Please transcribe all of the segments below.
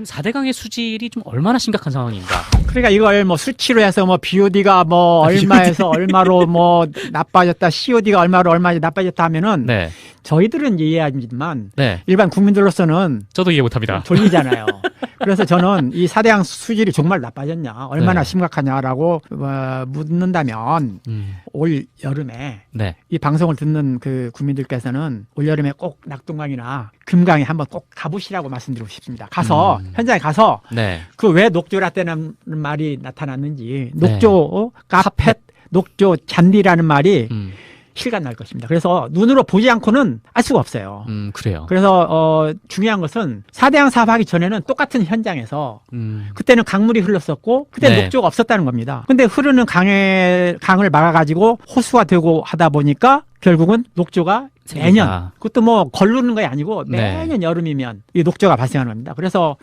지금 4대강의 수질이 좀 얼마나 심각한 상황인가? 그러니까 이걸 뭐 수치로 해서 뭐 BOD가 뭐 얼마에서 얼마로 뭐 나빠졌다, COD가 얼마로 나빠졌다 하면은 네. 저희들은 이해하지만 네. 일반 국민들로서는 저도 이해 못합니다. 졸리잖아요. 그래서 저는 이 4대강 수질이 정말 나빠졌냐, 얼마나 네. 심각하냐라고 묻는다면 올 여름에 네. 이 방송을 듣는 그 국민들께서는 올 여름에 꼭 낙동강이나 금강에 한번 꼭 가보시라고 말씀드리고 싶습니다. 가서 현장에 가서 네. 그 왜 녹조라떼는 말이 나타났는지 네. 녹조 카펫, 녹조 잔디라는 말이 음. 실감 날 것입니다. 그래서 눈으로 보지 않고는 알 수가 없어요. 그래요. 그래서 중요한 것은 4대강 사업하기 전에는 똑같은 현장에서 그때는 강물이 흘렀었고 그때 네. 녹조가 없었다는 겁니다. 근데 흐르는 강을 막아가지고 호수가 되고 하다 보니까 결국은 녹조가 매년, 그것도 뭐 걸르는 게 아니고 매년 네. 여름이면 이 녹조가 발생하는 겁니다. 그래서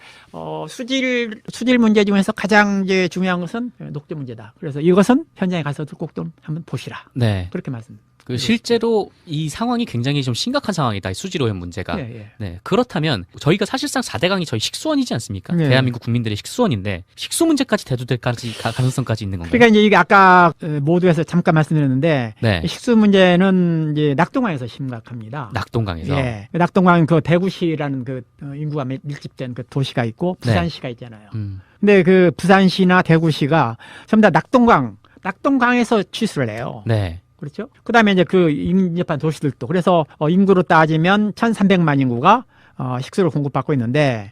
수질 문제 중에서 가장 이제 중요한 것은 녹조 문제다. 그래서 이것은 현장에 가서도 꼭 좀 한번 보시라. 네. 그렇게 말씀. 그 실제로 이 상황이 굉장히 좀 심각한 상황이다. 이 수질 오염 문제가. 네. 그렇다면 저희가 사실상 4대강이 저희 식수원이지 않습니까? 대한민국 국민들의 식수원인데 식수 문제까지 대두될 가능성까지 있는 건가요? 그러니까 이제 이게 아까 모두에서 잠깐 말씀드렸는데 식수 문제는 이제 낙동강에서 심각합니다. 낙동강에서. 예. 낙동강 그 대구시라는 그 인구가 밀집된 그 도시가 있고 부산시가 있잖아요. 근데 그 부산시나 대구시가 전부 다 낙동강에서 취수를 해요. 네. 그렇죠? 그 다음에 이제 그 인접한 도시들도. 그래서 인구로 따지면 1,300만 인구가 식수를 공급받고 있는데,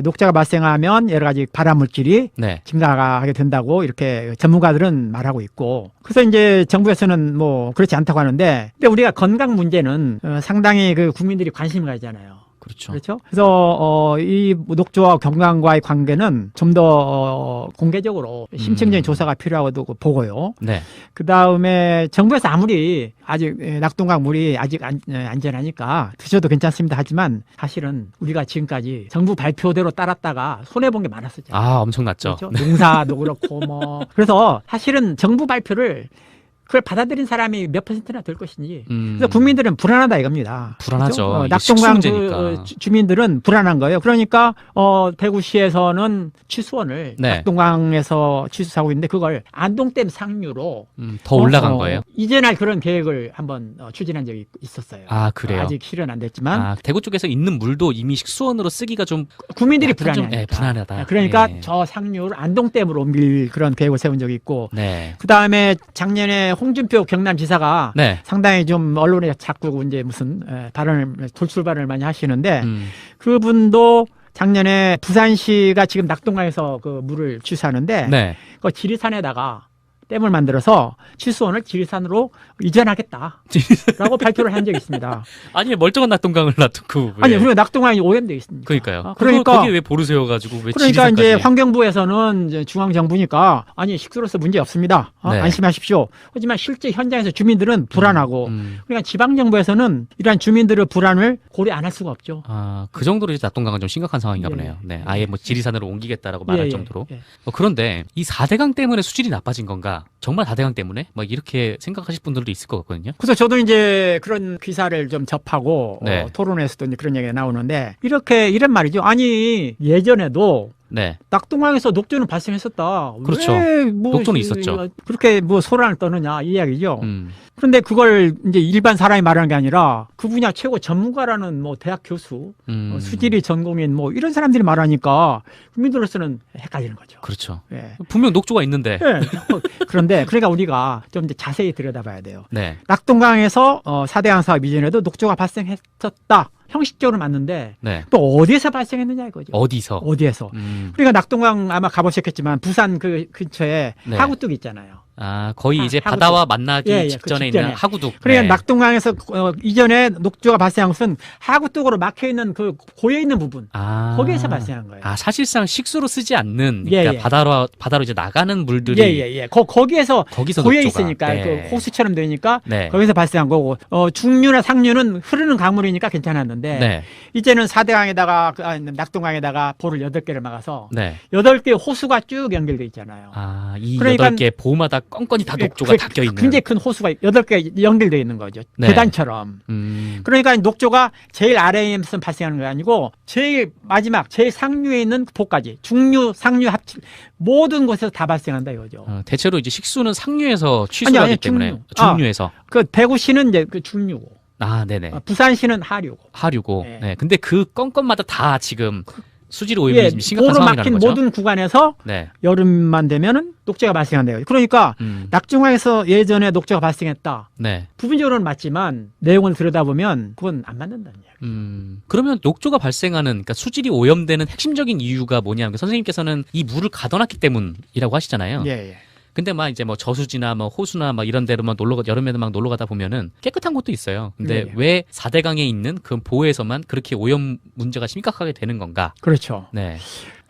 녹자가 발생하면 여러 가지 발암물질이 증가하게 된다고 이렇게 전문가들은 말하고 있고. 그래서 이제 정부에서는 뭐 그렇지 않다고 하는데, 근데 우리가 건강 문제는 상당히 그 국민들이 관심을 가지잖아요. 그렇죠. 그래서 이 녹조와 건강과의 관계는 좀 더 공개적으로 심층적인 조사가 필요하다고 보고요. 네. 그 다음에 정부에서 아무리 아직 낙동강 물이 아직 안전하니까 드셔도 괜찮습니다 하지만 사실은 우리가 지금까지 정부 발표대로 따랐다가 손해 본 게 많았었잖아요. 아, 엄청났죠. 그렇죠? 농사도 그렇고 뭐 그래서 사실은 정부 발표를 그걸 받아들인 사람이 몇 %나 될 것인지. 그래서 국민들은 불안하다 이겁니다. 불안하죠. 그렇죠? 낙동강 그 주민들은 불안한 거예요. 그러니까 대구시에서는 취수원을 낙동강에서 취수하고 있는데 그걸 안동댐 상류로 더 올라간 거예요? 이전할 그런 계획을 한번 추진한 적이 있었어요. 아, 그래요? 아직 실현 안 됐지만. 대구 쪽에서 있는 물도 이미 식수원으로 쓰기가 좀 국민들이 불안해요. 불안하다. 그러니까 저 상류를 안동댐으로 옮길 그런 계획을 세운 적이 있고. 그 다음에 작년에 홍준표 경남지사가 상당히 좀 언론에 자꾸 이제 무슨 돌출발을 많이 하시는데 그분도 작년에 부산시가 지금 낙동강에서 그 물을 취수하는데 그 지리산에다가 댐을 만들어서 취수원을 지리산으로 이전하겠다라고 발표를 한 적이 있습니다. 아니 멀쩡한 낙동강을 놔두고 아니 그리고 낙동강이 오염돼 있습니다. 그러니까요. 그러니까 거기 왜 보루 세워가지고 왜 그러니까 지리산까지. 이제 환경부에서는 이제 중앙정부니까 아니 식수로서 문제 없습니다. 안심하십시오. 하지만 실제 현장에서 주민들은 불안하고 그러니까 지방정부에서는 이러한 주민들의 불안을 고려 안 할 수가 없죠. 그 정도로 이제 낙동강은 좀 심각한 상황인가 보네요. 네, 아예 뭐 지리산으로 옮기겠다라고 말할 정도로. 그런데 이 4대강 때문에 수질이 나빠진 건가? 정말 4대강 때문에? 막 이렇게 생각하실 분들도 있을 것 같거든요. 그래서 저도 이제 그런 기사를 좀 접하고 토론에서도 이제 그런 얘기가 나오는데 이런 말이죠. 아니 예전에도 낙동강에서 녹조는 발생했었다. 그렇죠. 왜 뭐 녹조는 있었죠. 그렇게 뭐 소란을 떠느냐 이 이야기죠. 그런데 그걸 이제 일반 사람이 말하는 게 아니라 그 분야 최고 전문가라는 뭐 대학 교수, 수지리 전공인 뭐 이런 사람들이 말하니까 국민들로서는 헷갈리는 거죠. 그렇죠. 분명 녹조가 있는데. 그런데 그러니까 우리가 좀 이제 자세히 들여다봐야 돼요. 낙동강에서 4대강 사업 이전에도 녹조가 발생했었다. 형식적으로 맞는데 또 어디에서 발생했느냐 이거죠. 어디서? 그러니까 낙동강 아마 가보셨겠지만 부산 그 근처에 하구뚝 있잖아요. 거의 이제 하구뚝. 바다와 만나기 그 직전에 직전에. 있는 하구뚝. 그러니까 낙동강에서 이전에 녹조가 발생한 것은 하구뚝으로 막혀 있는 그 고여 있는 부분 거기에서 발생한 거예요. 사실상 식수로 쓰지 않는 그러니까 바다로 이제 나가는 물들이 거기에서 고여 녹조가. 있으니까 그 호수처럼 되니까 거기서 발생한 거고 중류나 상류는 흐르는 강물이니까 괜찮았는데 있었는데 네. 이제는 4대강에다가 낙동강에다가 보를 8개를 막아서 네. 8개 호수가 쭉 연결돼 있잖아요. 아, 이 그러니까 8개 보마다 껌껌이 다 녹조가 닦여 있는. 굉장히 큰 호수가 8개 연결돼 있는 거죠. 네. 계단처럼. 그러니까 녹조가 제일 아래에서 발생하는 게 아니고 제일 마지막 제일 상류에 있는 보까지 중류, 상류 합치 모든 곳에서 다 발생한다 이거죠. 대체로 이제 식수는 상류에서 취수하기 때문에 중류에서. 그 대구시는 이제 그 중류고. 아, 네네. 부산시는 하류고. 하류고. 네. 네. 근데 그 껌껌마다 다 지금 수지로 오염이 심각한 도로 상황이라는 막힌 거죠. 모든 구간에서 네. 여름만 되면은 녹조가 발생한대요. 그러니까 낙동강에서 예전에 녹조가 발생했다. 네. 부분적으로는 맞지만 내용을 들여다보면 그건 안 맞는다는 이야기. 그러면 녹조가 발생하는 그러니까 수질이 오염되는 핵심적인 이유가 뭐냐면 선생님께서는 이 물을 가둬놨기 때문이라고 하시잖아요. 예. 근데 막 이제 뭐 저수지나 뭐 호수나 막 이런 데로만 여름에도 막 놀러 가다 보면은 깨끗한 곳도 있어요. 근데 왜 4대강에 있는 그 보에서만 그렇게 오염 문제가 심각하게 되는 건가? 그렇죠. 네.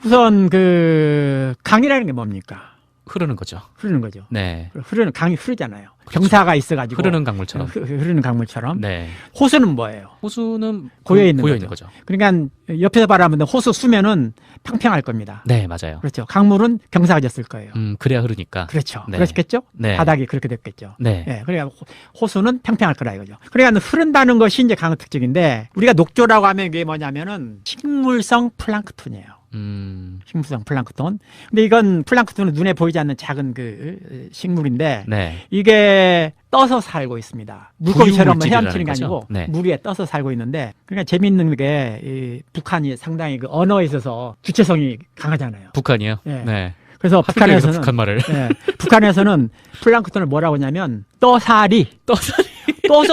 우선 그 강이라는 게 뭡니까? 흐르는 거죠. 흐르는 거죠. 네. 흐르는 강이 흐르잖아요. 그렇죠. 경사가 있어가지고 흐르는 강물처럼. 흐르는 강물처럼. 네. 호수는 뭐예요? 호수는 고여 있는 거죠. 그러니까 옆에서 바라보면 호수 수면은 평평할 겁니다. 네, 맞아요. 그렇죠. 강물은 경사가 졌을 거예요. 그래야 흐르니까. 그렇죠. 네. 그렇겠죠? 네. 바닥이 그렇게 됐겠죠. 네. 네. 그러니까 호수는 평평할 거라 이거죠. 그러니까 흐른다는 것이 이제 강의 특징인데 우리가 녹조라고 하면 이게 뭐냐면은 식물성 플랑크톤이에요. 식물성 플랑크톤. 근데 이건 플랑크톤은 눈에 보이지 않는 작은 그 식물인데 네. 이게 떠서 살고 있습니다. 물고기처럼 헤엄치는 게 거죠? 아니고 네. 물 위에 떠서 살고 있는데 그러니까 재밌는 게 이 북한이 상당히 그 언어에 있어서 주체성이 강하잖아요. 북한이요? 네. 네. 그래서 북한에서는 북한 말을. 네, 북한에서는 플랑크톤을 뭐라고 하냐면 떠서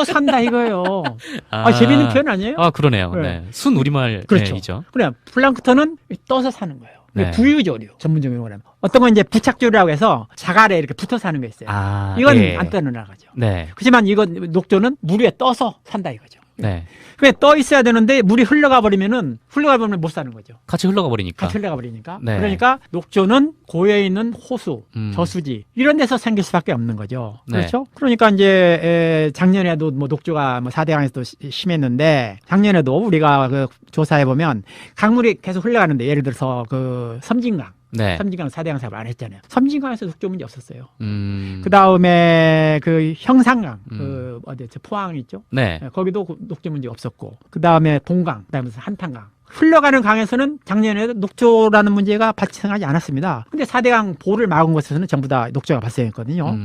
산다 이거예요. 재밌는 표현 아니에요? 아, 그러네요. 네. 순 우리말이죠. 그렇죠. 그래 플랑크톤은 떠서 사는 거예요. 네. 부유조류 전문적인 용어로 하면 어떤 건 이제 부착조류라고 해서 자갈에 이렇게 붙어 사는 게 있어요. 이건 안 떠나가죠. 네. 그렇지만 이건 녹조는 물 위에 떠서 산다 이거죠. 네. 그래 떠 있어야 되는데 물이 흘러가 버리면 못 사는 거죠. 같이 흘러가 버리니까. 네. 그러니까 녹조는 고여 있는 호수, 저수지 이런 데서 생길 수밖에 없는 거죠. 네. 그렇죠? 그러니까 이제 작년에도 뭐 녹조가 뭐 4대강에서도 심했는데 작년에도 우리가 그 조사해 보면 강물이 계속 흘러가는데 예를 들어서 그 섬진강. 네. 섬진강 4대강 사업을 안 했잖아요. 섬진강에서 녹조 문제 없었어요. 그 다음에 그 형산강, 그 포항 있죠? 네. 거기도 녹조 문제 없었고, 그 다음에 동강, 그 다음에 한탄강. 흘러가는 강에서는 작년에도 녹조라는 문제가 발생하지 않았습니다. 근데 4대강 보를 막은 곳에서는 전부 다 녹조가 발생했거든요.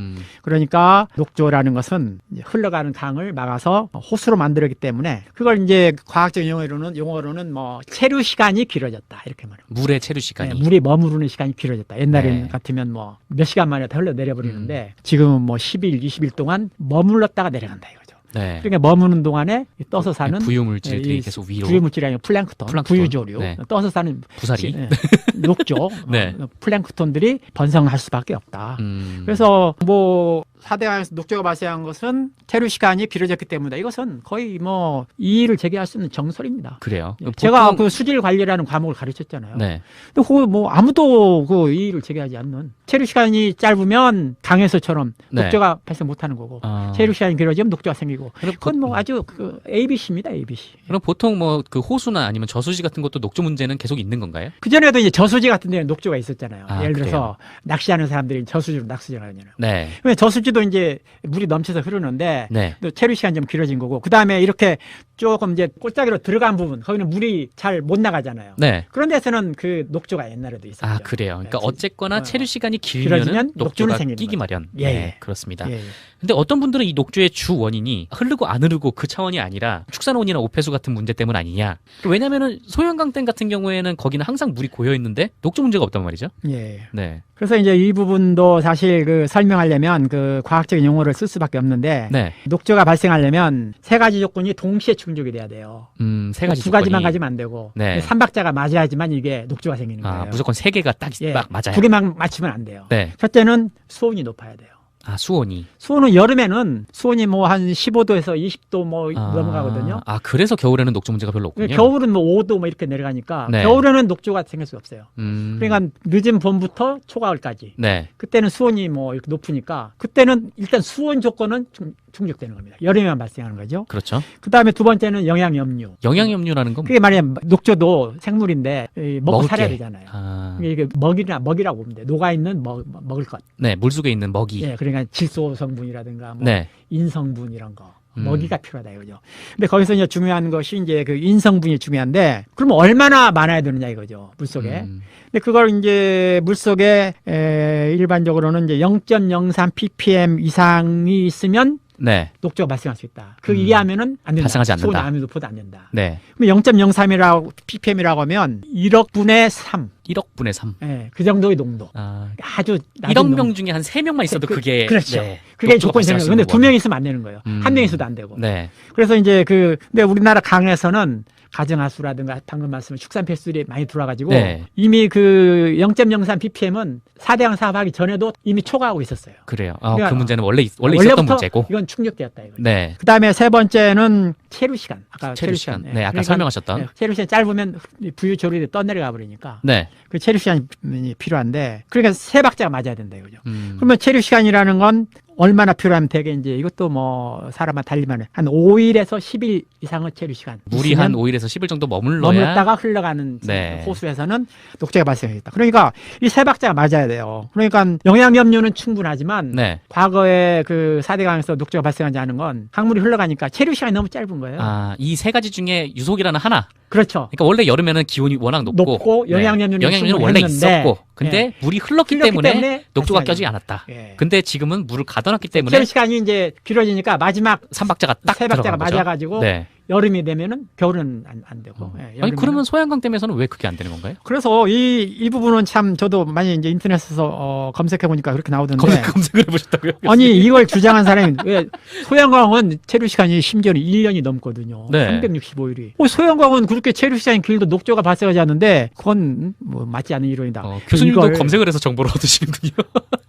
그러니까 녹조라는 것은 흘러가는 강을 막아서 호수로 만들었기 때문에 그걸 이제 과학적 용어로는 뭐 체류 시간이 길어졌다 이렇게 말합니다. 물의 체류 시간이. 네, 물이 머무르는 시간이 길어졌다. 옛날에 같으면 뭐 몇 시간 만에 다 흘러내려 버리는데 지금은 뭐 10일, 20일 동안 머물렀다가 내려간다 이거죠. 네. 그러니까 머무는 동안에 떠서 사는 부유물질들이 계속 위로. 부유물질이 아니라 플랑크톤. 부유조류. 네. 떠서 사는 부사리. 녹조. 네. 플랑크톤들이 번성할 수밖에 없다. 그래서 뭐 4대강에서 녹조가 발생한 것은 체류 시간이 길어졌기 때문이다. 이것은 거의 뭐 이의를 제기할 수 있는 정설입니다. 그래요. 제가 그 수질 관리라는 과목을 가르쳤잖아요. 네. 근데 그 뭐 아무도 그 이의를 제기하지 않는 체류 시간이 짧으면 강에서처럼 녹조가 발생 못하는 거고 체류 시간이 길어지면 녹조가 생기고 그건 뭐 아주 그 ABC입니다. ABC. 그럼 보통 뭐 그 호수나 아니면 저수지 같은 것도 녹조 문제는 계속 있는 건가요? 그 전에도 이제 저수지 같은 데는 녹조가 있었잖아요. 예를 들어서 그래요? 낚시하는 사람들이 저수지로 낚시를 하잖아요. 네. 저수지도 이제 물이 넘쳐서 흐르는데 네. 또 체류 시간이 좀 길어진 거고 그 다음에 이렇게 조금 이제 골짜기로 들어간 부분 거기는 물이 잘 못 나가잖아요. 네. 그런 데서는 그 녹조가 옛날에도 있었죠. 아, 그래요. 그러니까 네. 어쨌거나 체류 시간이 길면은 녹조가 끼기 마련. 예. 네, 그렇습니다. 예. 근데 어떤 분들은 이 녹조의 주 원인이 흐르고 안 흐르고 그 차원이 아니라 축산원이나 오폐수 같은 문제 때문 아니냐. 왜냐면은 소양강댐 같은 경우에는 거기는 항상 물이 고여 있는데 녹조 문제가 없단 말이죠. 예. 네. 그래서 이제 이 부분도 사실 그 설명하려면 그 과학적인 용어를 쓸 수밖에 없는데 네. 녹조가 발생하려면 세 가지 조건이 동시에 충족이 돼야 돼요. 세 가지 두 가지만 가지면 안 되고 네. 3박자가 맞아야지만 이게 녹조가 생기는 거예요. 무조건 세 개가 딱 맞아요. 두 개만 맞추면 안 돼요. 네. 첫째는 수온이 높아야 돼요. 아, 수온이. 수온은 여름에는 수온이 뭐 한 15도에서 20도 뭐 넘어가거든요. 아, 그래서 겨울에는 녹조 문제가 별로 없군요. 겨울은 뭐 5도 뭐 이렇게 내려가니까 네. 겨울에는 녹조가 생길 수 없어요. 그러니까 늦은 봄부터 초가을까지. 네. 그때는 수온이 뭐 이렇게 높으니까 그때는 일단 수온 조건은 충족되는 겁니다. 여름에만 발생하는 거죠. 그렇죠. 그다음에 두 번째는 영양염류. 영양염류라는 건 그게 말이야 녹조도 생물인데 먹고 살아야 되잖아요. 이게 먹이라고 보면 돼. 녹아 있는 먹을 것. 네, 물속에 있는 먹이. 네, 그러니까 질소 성분이라든가 뭐 네. 인성분 이런 거. 먹이가 필요하다 이거죠. 근데 거기서 이제 중요한 것이 이제 그 인성분이 중요한데 그러면 얼마나 많아야 되느냐 이거죠. 물속에. 근데 그걸 이제 물속에 일반적으로는 이제 0.03 ppm 이상이 있으면 네. 녹조가 발생할 수 있다. 그 이하면은 안 된다. 발생하지 않는다. 수온 암유도보다 안 된다. 네. 그럼 0.03이라고 ppm이라고 하면 1억 분의 3. 1억 분의 3. 네, 그 정도의 농도. 아주 낮은 1억 명 중에 한 3명만 있어도 그게 그렇죠. 네, 그게 조건이 되는 거예요. 근데 2명 있으면 안 되는 거예요. 1명 있어도 안 되고. 네. 그래서 이제 근데 우리나라 강에서는 가정하수라든가 방금 말씀하신 축산폐수들이 많이 들어와가지고 네. 이미 그 0.03 ppm은 4대강 사업하기 전에도 이미 초과하고 있었어요. 그래요. 그러니까 그 문제는 원래 있었던 문제고. 이건 충족되었다 이거죠. 네. 그다음에 세 번째는 체류 시간. 아까 체류 시간. 네, 아까 그러니까 설명하셨던. 체류 시간 짧으면 부유 조류들이 떠내려가 버리니까. 네. 그 체류 시간이 필요한데 그러니까 세 박자가 맞아야 된다 이거죠. 그러면 체류 시간이라는 건 얼마나 필요하면 되게 이제 이것도 뭐 사람마다 달리면 한 5일에서 10일 이상의 체류 시간. 물이 한 5일에서 10일 정도 머물렀다가 흘러가는 네. 호수에서는 녹조가 발생하겠다. 그러니까 이 세 박자가 맞아야 돼요. 그러니까 영양염류는 충분하지만 네. 과거에 그 4대강에서 녹조가 발생하지 않은 건 강물이 흘러가니까 체류 시간이 너무 짧은 거예요. 이 세 가지 중에 유속이라는 하나. 그렇죠. 그러니까 원래 여름에는 기온이 워낙 높고 영양염류는 원래 있었고 근데 네. 물이 흘렀기 때문에 녹조가 껴지지 않았다. 예. 근데 지금은 물을 가둬놨기 때문에 체류 시간이 이제 길어지니까 마지막 3박자가 딱 세 박자가 맞아가지고 네. 여름이 되면은 겨울은 안 되고. 아니 그러면 소양강 댐에서는 왜 그게 안 되는 건가요? 그래서 이 부분은 참 저도 많이 이제 인터넷에서 검색해 보니까 그렇게 나오던데. 검색을 해보셨다고요? 아니 이걸 주장한 사람이 왜 소양강은 체류 시간이 심지어는 1년이 넘거든요. 네. 365일이. 소양강은 그렇게 체류 시간이 길도 녹조가 발생하지 않는데 그건 뭐 맞지 않는 이론이다. 교수님도 검색을 해서 정보를 얻으시는군요.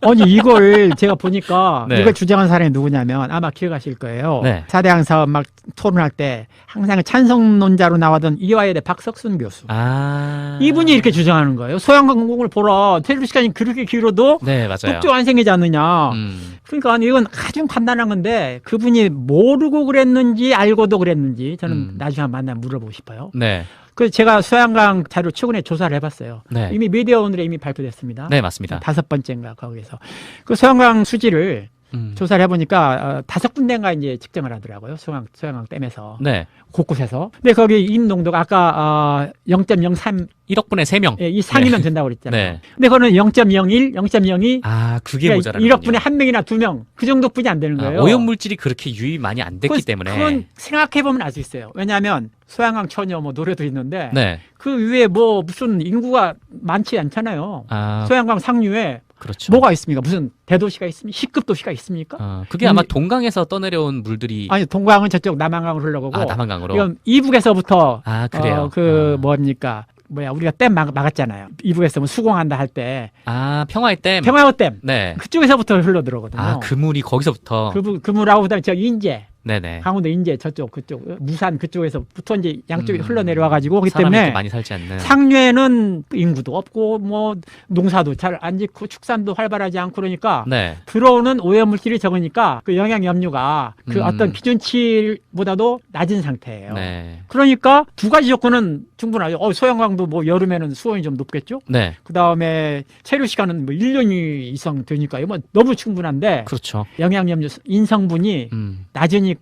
아니 이걸 제가 보니까 네. 이걸 주장한 사람이 누구냐면 아마 기억하실 거예요. 네. 4대강 사업 막 토론할 때 항상 찬성론자로 나왔던 이화여대 박석순 교수. 이분이 이렇게 주장하는 거예요. 소양강 공공을 보라. 체류 시간이 그렇게 길어도 네, 맞아요. 녹조가 안 생기지 않느냐. 그러니까 이건 아주 간단한 건데 그분이 모르고 그랬는지 알고도 그랬는지 저는 나중에 한번 만나면 물어보고 싶어요. 네. 그래서 제가 소양강 자료 최근에 조사를 해봤어요. 네. 이미 미디어 오늘에 이미 발표됐습니다. 네, 맞습니다. 5번째인가 거기서 그 소양강 수지를 조사를 해보니까 5군데인가 이제 측정을 하더라고요. 소양강 댐에서. 네. 곳곳에서. 근데 거기 임 농도가 아까 0.03 1억 분의 3명. 이 상이면 된다고 그랬잖아요. 네. 근데 그거는 0.01, 0.02. 그게 그러니까 모자라는 1억 분에 1명이나 2명. 그 정도뿐이 안 되는 거예요. 오염물질이 그렇게 유입 많이 안 됐기 때문에. 그건 생각해보면 알 수 있어요. 왜냐하면 소양강 처녀 뭐 노래도 있는데 네. 그 위에 뭐 무슨 인구가 많지 않잖아요. 소양강 상류에 그렇죠. 뭐가 있습니까? 무슨 대도시가 있습니까? C급 도시가 있습니까? 그게 아마 동강에서 떠내려온 물들이 아니 동강은 저쪽 남한강으로 흘러가고 남한강으로. 이건 이북에서부터 그래요. 뭡니까? 우리가 댐 막았잖아요. 이북에서 뭐 수공한다 할 때. 평화의 댐. 평화의 댐. 네. 그쪽에서부터 흘러들어오거든요. 그 물이 거기서부터. 그 물하고 그다음에 저 인제. 네네. 강원도 인제 그쪽 무산 그쪽에서부터 이제 양쪽이 흘러내려와 가지고 그렇기 때문에 많이 살지 않는. 상류에는 인구도 없고 뭐 농사도 잘 안 짓고 축산도 활발하지 않고 그러니까 네. 들어오는 오염물질이 적으니까 그 영양염류가 그 어떤 기준치보다도 낮은 상태예요. 네. 그러니까 두 가지 조건은 충분하죠. 소양강도 뭐 여름에는 수온이 좀 높겠죠. 네. 그다음에 체류 시간은 뭐 1년 이상 되니까 뭐 너무 충분한데. 그렇죠. 영양염류 인성분이 낮으니까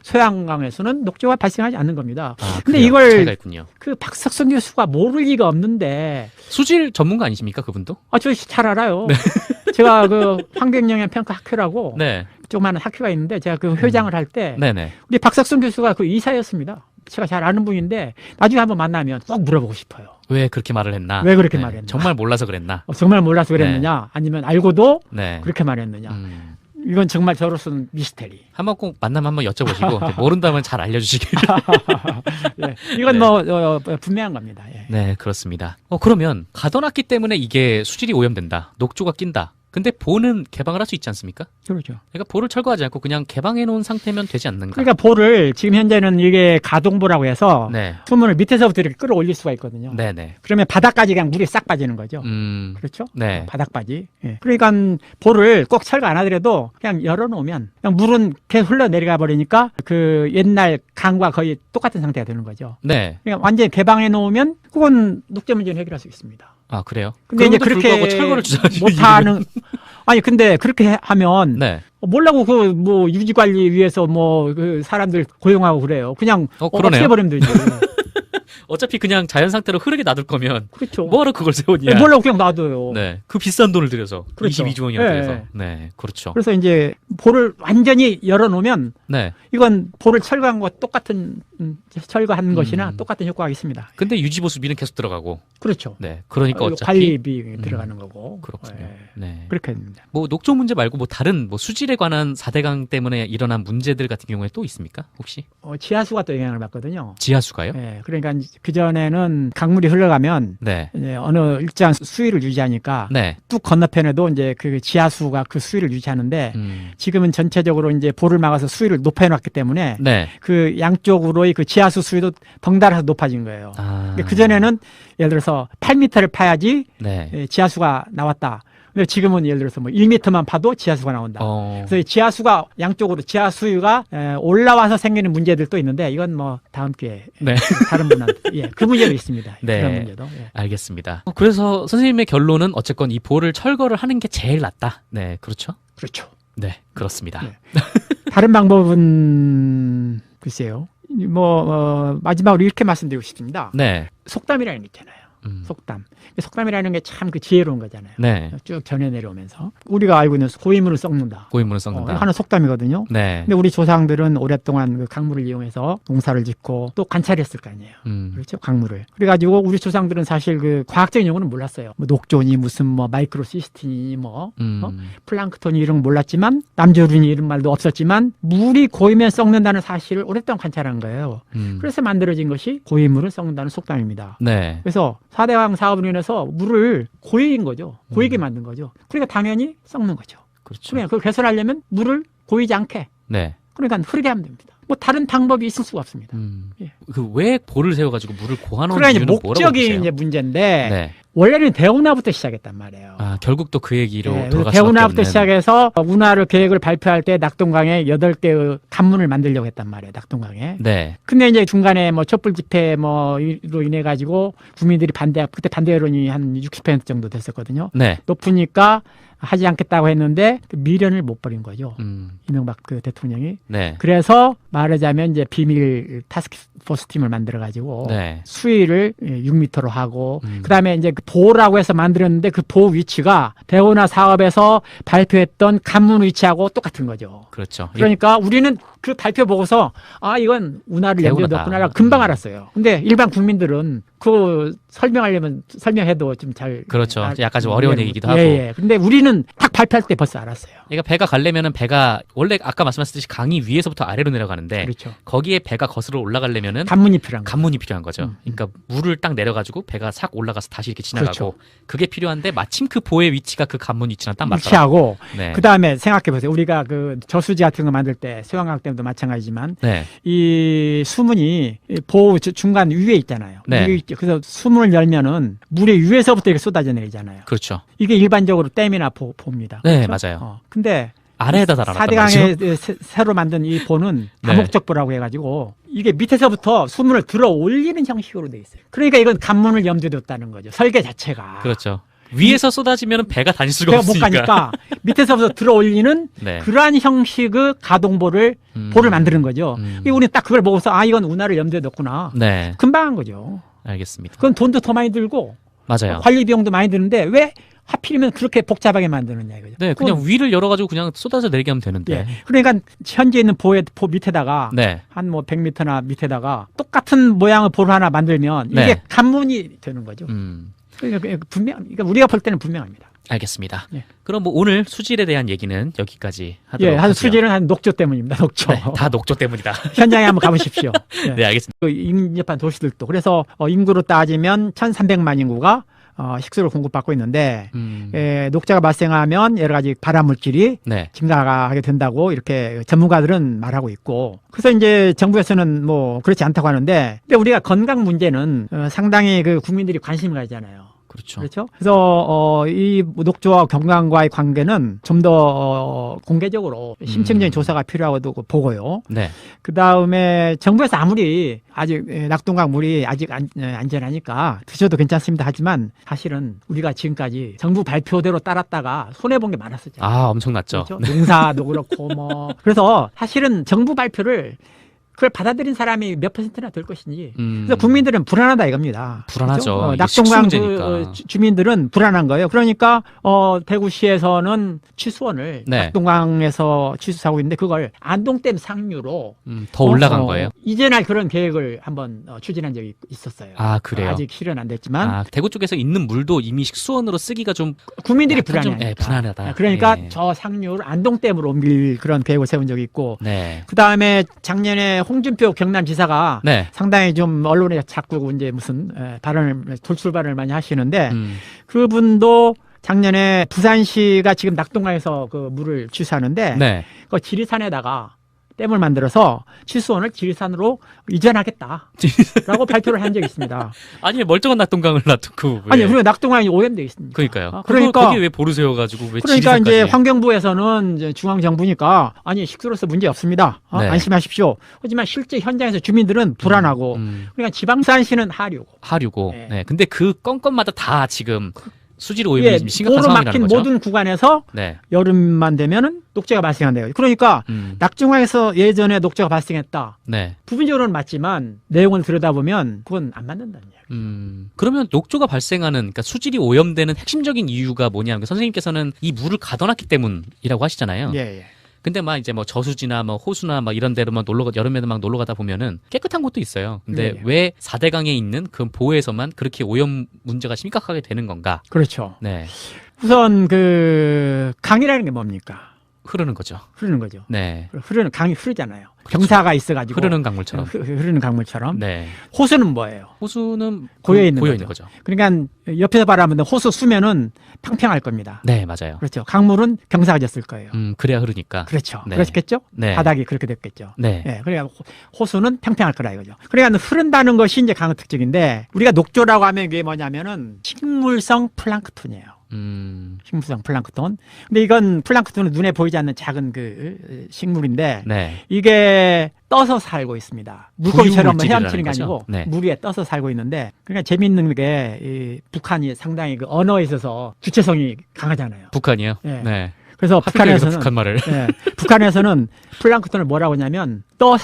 소양강에서는 녹조가 발생하지 않는 겁니다. 근데 이걸 차이가 있군요. 그 박석선 교수가 모를 리가 없는데. 수질 전문가 아니십니까 그분도? 저 잘 알아요. 네. 제가 그 환경영향평가학회라고 네. 조그마한 학회가 있는데 제가 그 회장을 할 때 우리 박석선 교수가 그 이사였습니다. 제가 잘 아는 분인데 나중에 한번 만나면 꼭 물어보고 싶어요. 왜 그렇게 말을 했나? 왜 그렇게 말했나? 정말 몰라서 그랬나? 정말 몰라서 그랬느냐? 아니면 알고도 네. 그렇게 말했느냐? 이건 정말 저로서는 미스테리. 한번 꼭 만나면 한번 여쭤보시고 모른다면 잘 알려주시길. 네. 이건 뭐 분명한 겁니다. 예. 네, 그렇습니다. 그러면 가둬놨기 때문에 이게 수질이 오염된다, 녹조가 낀다. 근데 보는 개방을 할 수 있지 않습니까? 그렇죠. 그러니까 보를 철거하지 않고 그냥 개방해 놓은 상태면 되지 않는가? 그러니까 보를 지금 현재는 이게 가동보라고 해서 네. 수문을 밑에서부터 이렇게 끌어올릴 수가 있거든요. 네네. 그러면 바닥까지 그냥 물이 싹 빠지는 거죠. 그렇죠? 네. 바닥까지. 예. 그러니까 보를 꼭 철거 안 하더라도 그냥 열어놓으면 그냥 물은 계속 흘러내려가 버리니까 그 옛날 강과 거의 똑같은 상태가 되는 거죠. 네. 그러니까 완전히 개방해 놓으면 그건 녹조 문제는 해결할 수 있습니다. 아, 그래요? 근데 이제 그렇게 철거를 못하는 아니 근데 그렇게 하면 네. 뭐라고 그 뭐 유지 관리 위해서 뭐 그 사람들 고용하고 그래요. 그냥 없애버리면 되죠. 어차피 그냥 자연 상태로 흐르게 놔둘 거면 그렇죠. 뭐하러 그걸 세우냐. 뭐라고 그냥 놔둬요. 네. 그 비싼 돈을 들여서 그렇죠. 22조 원이나 들여서. 네. 그렇죠. 그래서 이제 볼을 완전히 열어놓으면 네. 이건 볼을 철거한 것 똑같은 철거한 것이나 똑같은 효과가 있습니다. 근데 유지보수비는 계속 들어가고. 그렇죠. 네. 그러니까 어차피 관리비 들어가는 거고. 그렇군요. 네. 그렇게 됩니다. 뭐 녹조 문제 말고 뭐 다른 뭐 수질에 관한 4대강 때문에 일어난 문제들 같은 경우에 또 있습니까? 혹시? 지하수가 또 영향을 받거든요. 지하수가요? 네. 그러니까 그 전에는 강물이 흘러가면 네. 이제 어느 일정한 수위를 유지하니까 네. 뚝 건너편에도 이제 그 지하수가 그 수위를 유지하는데 지금은 전체적으로 이제 볼을 막아서 수위를 높여놨기 때문에 네. 그 양쪽으로의 그 지하수 수위도 덩달아서 높아진 거예요. 그 전에는 예를 들어서 8m를 파야지 네. 지하수가 나왔다. 근데 지금은 예를 들어서 뭐 1m만 파도 지하수가 나온다. 그래서 지하수가 양쪽으로 지하수위가 올라와서 생기는 문제들도 있는데 이건 뭐 다음 기회에 네. 다른 분한테 그 문제도 있습니다. 네. 그런 문제도. 알겠습니다. 그래서 선생님의 결론은 어쨌건 이 볼을 철거를 하는 게 제일 낫다. 네, 그렇죠. 그렇죠. 네, 그렇습니다. 네. 다른 방법은 글쎄요. 마지막으로 이렇게 말씀드리고 싶습니다. 네. 속담이라는 게 있잖아요. 속담. 속담이라는 게 참 그 지혜로운 거잖아요. 네. 쭉 전해 내려오면서 우리가 알고 있는 고인물을 썩는다. 고인물을 썩는다. 하는 속담이거든요. 네. 근데 우리 조상들은 오랫동안 그 강물을 이용해서 농사를 짓고 또 관찰했을 거 아니에요. 그렇죠? 강물을. 그래가지고 우리 조상들은 사실 그 과학적인 용어는 몰랐어요. 뭐 녹조니 무슨 뭐 마이크로시스틴이 플랑크톤이 이런 거 몰랐지만 남조륜이 이런 말도 없었지만 물이 고이면 썩는다는 사실을 오랫동안 관찰한 거예요. 그래서 만들어진 것이 고인물을 썩는다는 속담입니다. 네. 그래서 4대강 사업으로 인해서 물을 고이인 거죠. 고이게 만든 거죠. 그러니까 당연히 썩는 거죠. 그렇죠. 그러면 그걸 개선하려면 물을 고이지 않게. 네. 그러니까 흐르게 하면 됩니다. 뭐 다른 방법이 있을 수가 없습니다. 예. 그 왜 볼을 세워가지고 물을 고아놓은 그러니까 이유는 목적이 이제 문제인데 네. 원래는 대운하부터 시작했단 말이에요. 아, 결국 또 그 얘기로 네, 돌아갈 수밖에 대운하부터 없는. 시작해서 운하를 계획을 발표할 때 낙동강에 8개의 관문을 만들려고 했단 말이에요. 낙동강에. 네. 근데 이제 중간에 뭐 촛불 집회 뭐로 인해 가지고 국민들이 그때 반대 여론이 한 60% 정도 됐었거든요. 네. 높으니까 하지 않겠다고 했는데 미련을 못 버린 거죠. 이명박 그 대통령이. 네. 그래서 말하자면 이제 비밀 타스크포스 팀을 만들어 가지고 네. 수위를 6m로 하고 그다음에 이제 그 보라고 해서 만들었는데 그 보 위치가 대운하 사업에서 발표했던 관문 위치하고 똑같은 거죠. 그렇죠. 그러니까 우리는 그 발표 보고서 이건 운하를 염두에 넣구나 금방 알았어요. 근데 일반 국민들은 그 설명하려면 설명해도 좀 잘 그렇죠. 약간 좀 어려운 얘기기도 하고. 예. 근데 우리는 딱 발표할 때 벌써 알았어요. 그러니까 배가 가려면은 배가 원래 아까 말씀하셨듯이 강이 위에서부터 아래로 내려가는데 그렇죠. 거기에 배가 거슬러 올라가려면은 관문이 필요한 거죠. 관문이 필요한 거죠. 그러니까 물을 딱 내려가지고 배가 싹 올라가서 다시 이렇게 지나가고 그렇죠. 그게 필요한데 마침 그 보의 위치가 그 관문 위치랑 딱 맞더라고요. 위치하고 네. 그다음에 생각해 보세요. 우리가 그 저수지 같은 거 만들 때 수영학 때도 마찬가지지만 네. 이 수문이 보 중간 위에 있잖아요. 네. 위에 있죠. 그래서 수문을 열면은 물이 위에서부터 이렇게 쏟아져 내리잖아요. 그렇죠. 이게 일반적으로 댐이나 보입니다. 네, 그렇죠? 맞아요. 근데 아래에다 달아놨단 4대강에 말이죠. 새로 만든 이 보는 네. 다목적보라고 해가지고 이게 밑에서부터 수문을 들어 올리는 형식으로 돼 있어요. 그러니까 이건 관문을 염두에 뒀다는 거죠. 설계 자체가. 그렇죠. 위에서 쏟아지면 배가 다닐 수가 배가 못 없으니까. 가니까 밑에서부터 들어 올리는 네. 그러한 형식의 가동보를 볼을 만드는 거죠. 우리는 딱 그걸 보고서 이건 운하를 염두에 뒀구나. 네. 금방 한 거죠. 알겠습니다. 그건 돈도 더 많이 들고 맞아요. 관리 비용도 많이 드는데 왜 하필이면 그렇게 복잡하게 만드느냐 이거죠. 네, 그냥 위를 열어가지고 그냥 쏟아져 내리게 하면 되는데. 예. 그러니까 현재 있는 보 밑에다가 네. 한 뭐 100m나 밑에다가 똑같은 모양의 보를 하나 만들면 이게 네. 관문이 되는 거죠. 그러니까 그러니까 우리가 볼 때는 분명합니다. 알겠습니다. 예. 그럼 뭐 오늘 수질에 대한 얘기는 여기까지 하도록 한 하고요. 수질은 한 녹조 때문입니다. 녹조. 네, 다 녹조 때문이다. 현장에 한번 가보십시오. 네, 알겠습니다. 그 인접한 도시들도 그래서 인구로 따지면 1,300만 인구가 식수를 공급받고 있는데 녹자가 발생하면 여러 가지 발암 물질이 네. 증가하게 된다고 이렇게 전문가들은 말하고 있고 그래서 이제 정부에서는 뭐 그렇지 않다고 하는데 근데 우리가 건강 문제는 상당히 그 국민들이 관심을 가지잖아요. 그렇죠. 그렇죠. 그래서 이 녹조와 건강과의 관계는 좀 더 공개적으로 심층적인 조사가 필요하다고 보고요. 네. 그 다음에 정부에서 아무리 아직 낙동강 물이 아직 안전하니까 드셔도 괜찮습니다 하지만 사실은 우리가 지금까지 정부 발표대로 따랐다가 손해 본 게 많았었잖아요. 아, 엄청났죠. 그렇죠? 네. 농사도 그렇고 뭐 그래서 사실은 정부 발표를 그걸 받아들인 사람이 몇 %나 될 것인지. 그래서 국민들은 불안하다 이겁니다. 불안하죠. 그렇죠? 낙동강 주민들은 불안한 거예요. 그러니까 대구시에서는 취수원을 네. 낙동강에서 취수하고 있는데 그걸 안동댐 상류로 더 올라간 거예요? 이전할 그런 계획을 한번 추진한 적이 있었어요. 아, 그래요? 아직 실현 안 됐지만. 대구 쪽에서 있는 물도 이미 식수원으로 쓰기가 좀 국민들이 불안해요. 네, 불안하다. 그러니까 저 상류를 안동댐으로 옮길 그런 계획을 세운 적이 있고. 네. 그다음에 작년에 홍준표 경남지사가 네. 상당히 좀 언론에 자꾸 이제 무슨 돌출 발언을 많이 하시는데 그분도 작년에 부산시가 지금 낙동강에서 그 물을 취수하는데 네. 그 지리산에다가 댐을 만들어서 취수원을 지리산으로 이전하겠다라고 발표를 한 적이 있습니다. 아니 멀쩡한 낙동강을 놔두고 아니 그리고 낙동강이 오염돼 있습니다. 그러니까요. 그러니까 거기 왜 보루 세워가지고 왜 그러니까 이제 환경부에서는 이제 중앙 정부니까 아니 식수로서 문제 없습니다. 네. 안심하십시오. 하지만 실제 현장에서 주민들은 불안하고 그러니까 지방산시는 하류고. 네. 네. 근데 그 건건마다 다 지금 수질 오염이 심각한 도로 상황이라는 막힌 거죠. 모든 구간에서 네. 여름만 되면은 녹조가 발생한대요. 그러니까 낙동강에서 예전에 녹조가 발생했다. 네. 부분적으로는 맞지만 내용을 들여다보면 그건 안 맞는다는 이야기. 그러면 녹조가 발생하는 그러니까 수질이 오염되는 핵심적인 이유가 뭐냐면 선생님께서는 이 물을 가둬놨기 때문이라고 하시잖아요. 예. 근데 막 이제 뭐 저수지나 뭐 호수나 막 이런 데로만 여름에도 막 놀러 가다 보면은 깨끗한 곳도 있어요. 근데 왜 4대강에 있는 그 보호에서만 그렇게 오염 문제가 심각하게 되는 건가? 그렇죠. 네. 우선 그 강이라는 게 뭡니까? 흐르는 거죠. 네. 강이 흐르잖아요. 경사가 있어가지고 흐르는 강물처럼. 흐르는 강물처럼. 네. 호수는 뭐예요? 호수는 고여 있는 거죠. 그러니까 옆에서 바라보면 호수 수면은 평평할 겁니다. 네, 맞아요. 그렇죠. 강물은 경사가 졌을 거예요. 그래야 흐르니까. 그렇죠. 네. 그렇겠죠? 네. 바닥이 그렇게 됐겠죠. 네. 네. 그러니까 호수는 평평할 거라 이거죠. 그러니까 흐른다는 것이 이제 강의 특징인데 우리가 녹조라고 하면 이게 뭐냐면은 식물성 플랑크톤이에요. 식물성 플랑크톤. 근데 이건 플랑크톤은 눈에 보이지 않는 작은 그 식물인데 네. 이게 떠서 살고 있습니다. 물고기처럼 헤엄치는 게 아니고 네. 물 위에 떠서 살고 있는데 그러니까 재미있는 게 이 북한이 상당히 그 언어에 있어서 주체성이 강하잖아요. 북한이요? 네. 네. 그래서 북한에서는 북한 말을. 네, 북한에서는 플랑크톤을 뭐라고 하냐면 떠서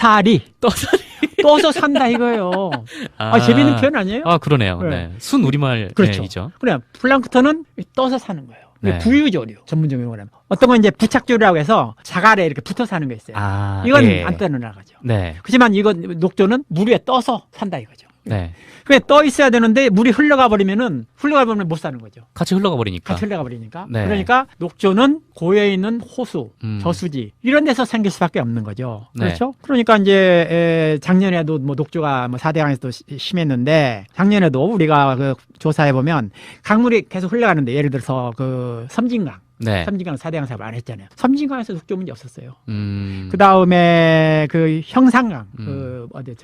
산다 이거예요. 재미있는 표현 아니에요? 그러네요. 네. 순 우리말이죠. 그렇죠. 그래 플랑크톤은 떠서 사는 거예요. 네. 부유조류 전문적으로 말하면 어떤 건 이제 부착조류라고 해서 자갈에 이렇게 붙어 사는 게 있어요. 이건 안 떠나가죠. 네. 그렇지만 이건 녹조는 물 위에 떠서 산다 이거죠. 네. 그게 떠 있어야 되는데 물이 흘러가 버리면 못 사는 거죠. 같이 흘러가 버리니까. 네. 그러니까 녹조는 고여 있는 호수, 저수지 이런 데서 생길 수밖에 없는 거죠. 네. 그렇죠? 그러니까 이제 작년에도 뭐 녹조가 뭐 4대강에서도 심했는데 작년에도 우리가 그 조사해 보면 강물이 계속 흘러가는데 예를 들어서 그 섬진강. 네. 섬진강 4대강 사업을 안 했잖아요. 섬진강에서 녹조 문제 없었어요. 그 다음에 그 형산강,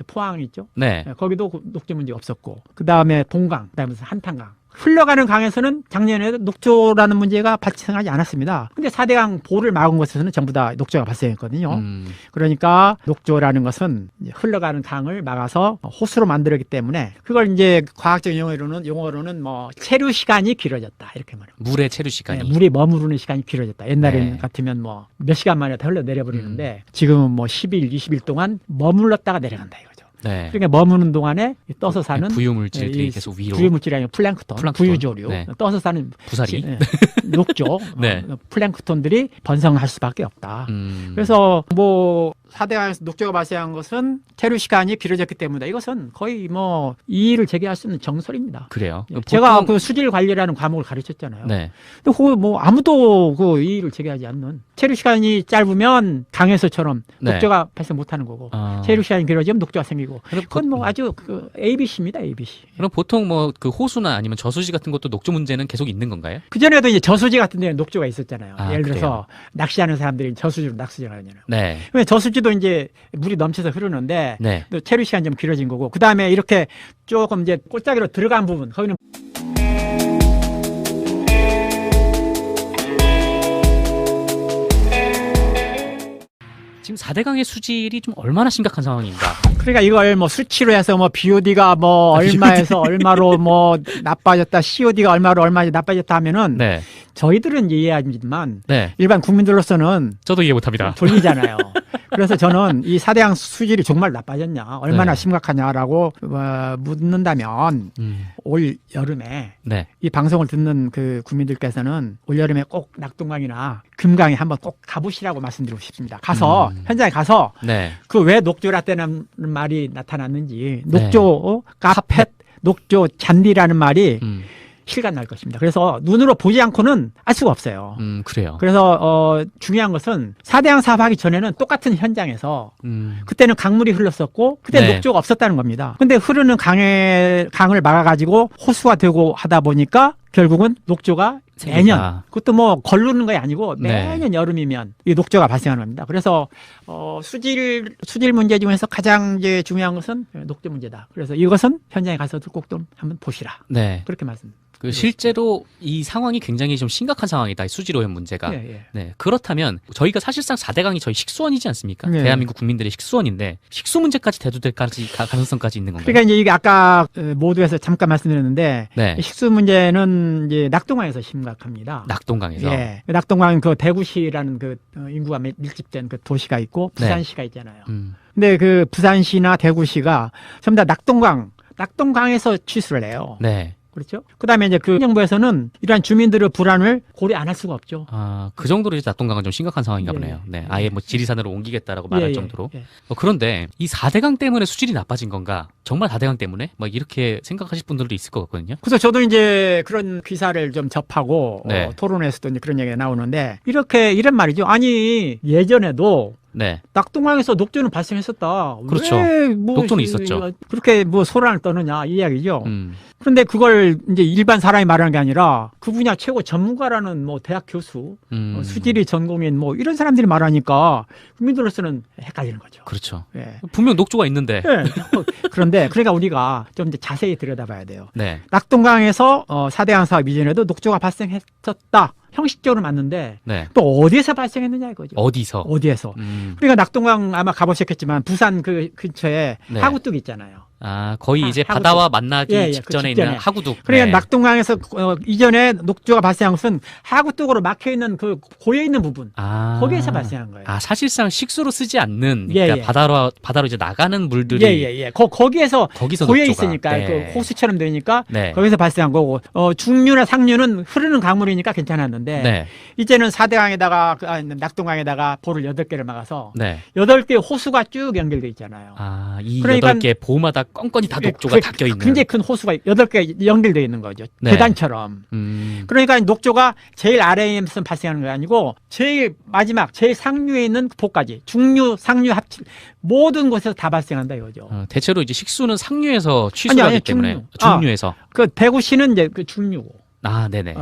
포항 있죠? 네. 거기도 녹조 문제 없었고. 그 다음에 동강, 그 다음에 한탄강. 흘러가는 강에서는 작년에도 녹조라는 문제가 발생하지 않았습니다. 근데 4대강 보를 막은 곳에서는 전부 다 녹조가 발생했거든요. 그러니까 녹조라는 것은 이제 흘러가는 강을 막아서 호수로 만들었기 때문에 그걸 이제 과학적 용어로는 뭐 체류 시간이 길어졌다 이렇게 말합니다. 물의 체류 시간이. 네, 물이 머무르는 시간이 길어졌다. 옛날에 같으면 뭐 몇 시간 만에 다 흘러 내려버리는데 지금은 뭐 10일, 20일 동안 머물렀다가 내려간다 이거죠. 네. 그러니까 머무는 동안에 떠서 사는 부유물질들이 계속 위로. 부유물질이 아니고 플랑크톤. 부유조류. 네. 떠서 사는 부사리. 녹조. 네. 플랑크톤들이 번성할 수밖에 없다. 그래서 뭐 사대강에서 녹조가 발생한 것은 체류 시간이 길어졌기 때문에 이것은 거의 뭐 이의를 제기할 수 있는 정설입니다. 그래요. 제가 그 수질 관리라는 과목을 가르쳤잖아요. 네. 근데 뭐 아무도 그 이의를 제기하지 않는 체류 시간이 짧으면 강에서처럼 네. 녹조가 발생 못하는 거고 체류 시간이 길어지면 녹조가 생기고 그건 뭐 아주 그 ABC입니다. ABC. 그럼 보통 뭐 그 호수나 아니면 저수지 같은 것도 녹조 문제는 계속 있는 건가요? 그 전에도 이제 저수지 같은 데는 녹조가 있었잖아요. 예를 들어서 그래요? 낚시하는 사람들이 저수지로 낚시를 하잖아요. 네. 저수지도 이제 물이 넘쳐서 흐르는데 네. 또 체류 시간이 좀 길어진 거고 그 다음에 이렇게 조금 이제 골짜기로 들어간 부분 거기는 지금 4대강의 수질이 좀 얼마나 심각한 상황인가? 그러니까 이걸 뭐 수치로 해서 뭐 BOD가 뭐 얼마에서 얼마로 뭐 나빠졌다, COD가 얼마로 얼마 나빠졌다 하면은 네. 저희들은 이해하지만 네. 일반 국민들로서는 저도 이해 못합니다. 돌리잖아요. 그래서 저는 이 4대강 수질이 정말 올여름에 얼마나 네. 심각하냐라고 묻는다면 올 여름에 네. 이 방송을 듣는 그 국민들께서는 올 여름에 꼭 낙동강이나 금강에 한번 꼭 가보시라고 말씀드리고 싶습니다. 가서 현장에 가서 네. 그 왜 녹조라떼는 말이 나타났는지 녹조 카펫, 녹조 잔디라는 말이 실감 날 것입니다. 그래서 눈으로 보지 않고는 알 수가 없어요. 그래요. 그래서 중요한 것은 4대강 사업하기 전에는 똑같은 현장에서 그때는 강물이 흘렀었고 그때 네. 녹조가 없었다는 겁니다. 근데 흐르는 강을 막아가지고 호수가 되고 하다 보니까 결국은 녹조가 매년 그것도 뭐 걸르는 게 아니고 매년 여름이면 이 녹조가 발생하는 겁니다. 그래서 수질 문제 중에서 가장 이제 중요한 것은 녹조 문제다. 그래서 이것은 현장에 가서도 꼭 좀 한번 보시라. 네. 그렇게 말씀. 실제로 이 상황이 굉장히 좀 심각한 상황이다. 이 수질 오염 문제가. 네. 그렇다면 저희가 사실상 4대강이 저희 식수원이지 않습니까? 대한민국 국민들의 식수원인데 식수 문제까지 대두될 가능성까지 있는 건가요? 그러니까 이제 이게 아까 모두에서 잠깐 말씀드렸는데 네. 식수 문제는 이제 낙동강에서 심각합니다. 낙동강에서. 예. 낙동강은 그 대구시라는 그 인구가 밀집된 그 도시가 있고 부산시가 있잖아요. 근데 그 부산시나 대구시가 전부 다 낙동강에서 취수를 해요. 네. 그렇죠? 그 다음에 이제 그 정부에서는 이러한 주민들의 불안을 고려 안 할 수가 없죠. 그 정도로 이제 낙동강은 좀 심각한 상황인가 보네요. 네. 아예 뭐 지리산으로 옮기겠다라고 말할 정도로. 그런데 이 4대강 때문에 수질이 나빠진 건가? 정말 4대강 때문에? 막 이렇게 생각하실 분들도 있을 것 같거든요. 그래서 저도 이제 그런 기사를 좀 접하고 토론에서도 이제 그런 얘기가 나오는데 이런 말이죠. 아니 예전에도 낙동강에서 녹조는 발생했었다. 그렇죠. 녹조는 있었죠. 그렇게 뭐 소란을 떠느냐 이 이야기죠. 그런데 그걸 이제 일반 사람이 말하는 게 아니라 그 분야 최고 전문가라는 뭐 대학 교수, 수지리 전공인 뭐 이런 사람들이 말하니까 국민들로서는 헷갈리는 거죠. 그렇죠. 분명 녹조가 있는데. 그런데 그러니까 우리가 좀 이제 자세히 들여다봐야 돼요. 낙동강에서 4대강 사업 이전에도 녹조가 발생했었다. 형식적으로 맞는데 또 어디에서 발생했느냐 이거죠. 어디서? 그러니까 낙동강 아마 가보셨겠지만 부산 그 근처에 하구뚝 있잖아요. 거의 이제 하구뚝. 바다와 만나기 그 직전에 있는 하구뚝. 그러니까 낙동강에서 이전에 녹조가 발생한 것은 하구뚝으로 막혀 있는 그 고여 있는 부분. 거기에서 발생한 거예요. 사실상 식수로 쓰지 않는 그러니까 바다로 이제 나가는 물들이 거기서 고여 녹조가. 있으니까 그 호수처럼 되니까 거기서 발생한 거고 중류나 상류는 흐르는 강물이니까 괜찮았는데 이제는 4대강에다가 낙동강에다가 보를 8개를 막아서 8개 호수가 쭉 연결돼 있잖아요. 이 8개 보마다 건건이 다 녹조가 닦여 있는. 굉장히 큰 호수가 8개 연결되어 있는 거죠. 계단처럼. 그러니까 녹조가 제일 아래에서 발생하는 게 아니고 제일 마지막, 제일 상류에 있는 보까지 중류, 상류 합칠 모든 곳에서 다 발생한다 이거죠. 대체로 이제 식수는 상류에서 취수하기 때문에 중류에서. 그 대구시는 이제 그 중류고. 네네.